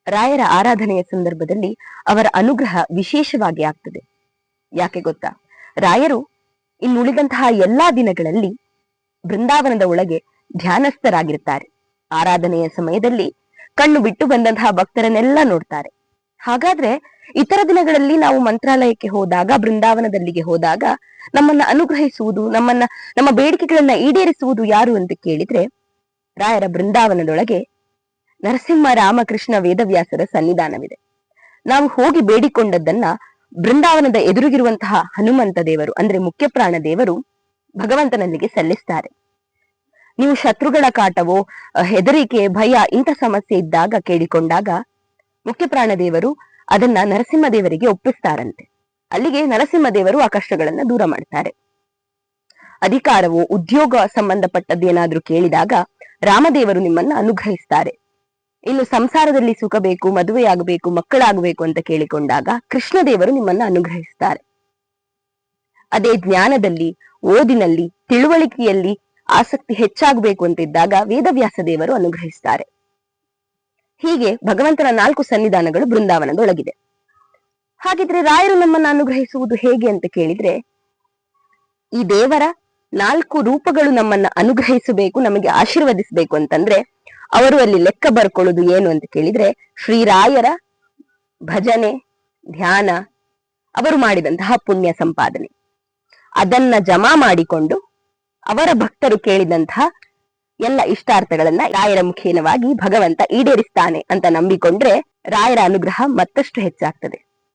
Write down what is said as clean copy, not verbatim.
ರಾಯರ ಆರಾಧನೆಯ ಸಂದರ್ಭದಲ್ಲಿ ಅವರ ಅನುಗ್ರಹ ವಿಶೇಷವಾಗಿ ಆಗ್ತದೆ. ಯಾಕೆ ಗೊತ್ತಾ? ರಾಯರು ಇನ್ನುಳಿದಂತಹ ಎಲ್ಲಾ ದಿನಗಳಲ್ಲಿ ಬೃಂದಾವನದ ಒಳಗೆ ಧ್ಯಾನಸ್ಥರಾಗಿರ್ತಾರೆ. ಆರಾಧನೆಯ ಸಮಯದಲ್ಲಿ ಕಣ್ಣು ಬಿಟ್ಟು ಬಂದಂತಹ ಭಕ್ತರನ್ನೆಲ್ಲ ನೋಡ್ತಾರೆ. ಹಾಗಾದ್ರೆ ಇತರ ದಿನಗಳಲ್ಲಿ ನಾವು ಮಂತ್ರಾಲಯಕ್ಕೆ ಹೋದಾಗ, ಬೃಂದಾವನದಲ್ಲಿಗೆ ಹೋದಾಗ ನಮ್ಮನ್ನ ಅನುಗ್ರಹಿಸುವುದು, ನಮ್ಮ ಬೇಡಿಕೆಗಳನ್ನ ಈಡೇರಿಸುವುದು ಯಾರು ಅಂತ ಕೇಳಿದ್ರೆ ರಾಯರ ಬೃಂದಾವನದೊಳಗೆ ನರಸಿಂಹ ರಾಮಕೃಷ್ಣ ವೇದವ್ಯಾಸರ ಸನ್ನಿಧಾನವಿದೆ. ನಾವು ಹೋಗಿ ಬೇಡಿಕೊಂಡದ್ದನ್ನ ಬೃಂದಾವನದ ಎದುರಿಗಿರುವಂತಹ ಹನುಮಂತ ದೇವರು ಅಂದ್ರೆ ಮುಖ್ಯ ಪ್ರಾಣ ದೇವರು ಭಗವಂತನಲ್ಲಿಗೆ ಸಲ್ಲಿಸ್ತಾರೆ. ನೀವು ಶತ್ರುಗಳ ಕಾಟವೋ, ಹೆದರಿಕೆ, ಭಯ ಇಂಥ ಸಮಸ್ಯೆ ಇದ್ದಾಗ ಕೇಳಿಕೊಂಡಾಗ ಮುಖ್ಯ ಪ್ರಾಣ ದೇವರು ಅದನ್ನ ನರಸಿಂಹ ದೇವರಿಗೆ ಒಪ್ಪಿಸ್ತಾರಂತೆ. ಅಲ್ಲಿಗೆ ನರಸಿಂಹ ದೇವರು ಆ ಕಷ್ಟಗಳನ್ನ ದೂರ ಮಾಡ್ತಾರೆ. ಅಧಿಕಾರವೋ, ಉದ್ಯೋಗ ಸಂಬಂಧಪಟ್ಟದ್ದೇನಾದ್ರೂ ಕೇಳಿದಾಗ ರಾಮದೇವರು ನಿಮ್ಮನ್ನ ಅನುಗ್ರಹಿಸ್ತಾರೆ. ಇನ್ನು ಸಂಸಾರದಲ್ಲಿ ಸುಖ ಬೇಕು, ಮದುವೆಯಾಗಬೇಕು, ಮಕ್ಕಳಾಗಬೇಕು ಅಂತ ಕೇಳಿಕೊಂಡಾಗ ಕೃಷ್ಣ ದೇವರು ನಿಮ್ಮನ್ನ ಅನುಗ್ರಹಿಸ್ತಾರೆ. ಅದೇ ಜ್ಞಾನದಲ್ಲಿ, ಓದಿನಲ್ಲಿ, ತಿಳುವಳಿಕೆಯಲ್ಲಿ ಆಸಕ್ತಿ ಹೆಚ್ಚಾಗಬೇಕು ಅಂತಿದ್ದಾಗ ವೇದವ್ಯಾಸ ದೇವರು ಅನುಗ್ರಹಿಸ್ತಾರೆ. ಹೀಗೆ ಭಗವಂತನ 4 ಸನ್ನಿಧಾನಗಳು ಬೃಂದಾವನದೊಳಗಿದೆ. ಹಾಗಿದ್ರೆ ರಾಯರು ನಮ್ಮನ್ನ ಅನುಗ್ರಹಿಸುವುದು ಹೇಗೆ ಅಂತ ಕೇಳಿದ್ರೆ, ಈ ದೇವರ 4 ರೂಪಗಳು ನಮ್ಮನ್ನ ಅನುಗ್ರಹಿಸಬೇಕು, ನಮಗೆ ಆಶೀರ್ವದಿಸಬೇಕು ಅಂತಂದ್ರೆ ಅವರು ಅಲ್ಲಿ ಲೆಕ್ಕ ಬರ್ಕೊಳ್ಳೋದು ಏನು ಅಂತ ಕೇಳಿದ್ರೆ, ಶ್ರೀರಾಯರ ಭಜನೆ, ಧ್ಯಾನ, ಅವರು ಮಾಡಿದಂತಹ ಪುಣ್ಯ ಸಂಪಾದನೆ, ಅದನ್ನ ಜಮಾ ಮಾಡಿಕೊಂಡು ಅವರ ಭಕ್ತರು ಕೇಳಿದಂತಹ ಎಲ್ಲ ಇಷ್ಟಾರ್ಥಗಳನ್ನ ರಾಯರ ಮುಖೇನವಾಗಿ ಭಗವಂತ ಈಡೇರಿಸ್ತಾನೆ ಅಂತ ನಂಬಿಕೊಂಡ್ರೆ ರಾಯರ ಅನುಗ್ರಹ ಮತ್ತಷ್ಟು ಹೆಚ್ಚಾಗ್ತದೆ.